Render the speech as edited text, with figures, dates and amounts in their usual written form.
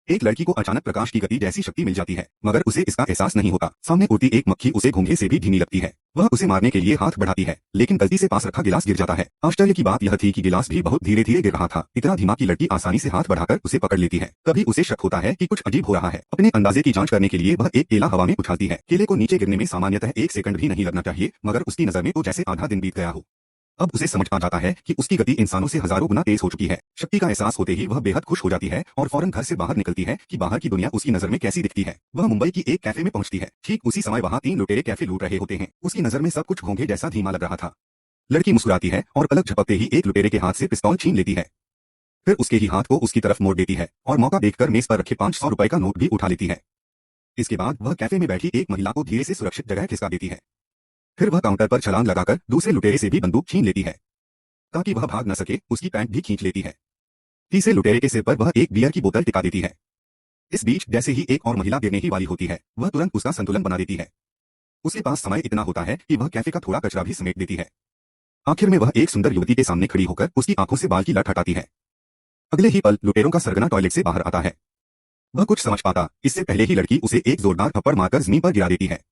एक लड़की को अचानक प्रकाश की गति जैसी शक्ति मिल जाती है, मगर उसे इसका एहसास नहीं होता। सामने उड़ती एक मक्खी उसे घोंघे से भी धीमी लगती है। वह उसे मारने के लिए हाथ बढ़ाती है, लेकिन गलती से पास रखा गिलास गिर जाता है। आश्चर्य की बात यह थी कि गिलास भी बहुत धीरे धीरे गिर रहा था, इतना धीमा कि लड़की आसानी से हाथ बढ़ाकर उसे पकड़ लेती है। तभी उसे शक होता है कि कुछ अजीब हो रहा है। अपने अंदाजे की जांच करने के लिए वह एक केला हवा में उछालती है। केले को नीचे गिरने में सामान्यतः 1 सेकंड भी नहीं लगना चाहिए, मगर उसकी नजर में तो जैसे आधा दिन बीत गया हो। अब उसे समझ आ जाता है कि उसकी गति इंसानों से हजारों गुना तेज हो चुकी है। शक्ति का एहसास होते ही वह बेहद खुश हो जाती है और फौरन घर से बाहर निकलती है कि बाहर की दुनिया उसकी नजर में कैसी दिखती है। वह मुंबई की एक कैफे में पहुंचती है। ठीक उसी समय वहां 3 लुटेरे कैफे लूट रहे होते हैं। उसकी नजर में सब कुछ घोंघे जैसा धीमा लग रहा था। लड़की मुस्कुराती है और पलक झपकते ही एक लुटेरे के हाथ से पिस्तौल छीन लेती है। फिर उसके ही हाथ को उसकी तरफ मोड़ देती है और मौका देखकर मेज पर रखे 500 रुपए का नोट भी उठा लेती है। इसके बाद वह कैफे में बैठी एक महिला को धीरे से सुरक्षित जगह खिसका देती है। फिर वह काउंटर पर छलांग लगाकर दूसरे लुटेरे से भी बंदूक छीन लेती है। ताकि वह भाग न सके, उसकी पैंट भी खींच लेती है। तीसरे लुटेरे के सिर पर वह एक बियर की बोतल टिका देती है। इस बीच जैसे ही एक और महिला गिरने ही वाली होती है, वह तुरंत उसका संतुलन बना देती है। उसके पास समय इतना होता है कि वह कैफे का थोड़ा कचरा भी समेट देती है। आखिर में वह एक सुंदर युवती के सामने खड़ी होकर उसकी आंखों से बाल की लट हटाती है। अगले ही पल लुटेरों का सरगना टॉयलेट से बाहर आता है। वह कुछ समझ पाता इससे पहले ही लड़की उसे एक जोरदार थप्पड़ मारकर जमीन पर गिरा देती है।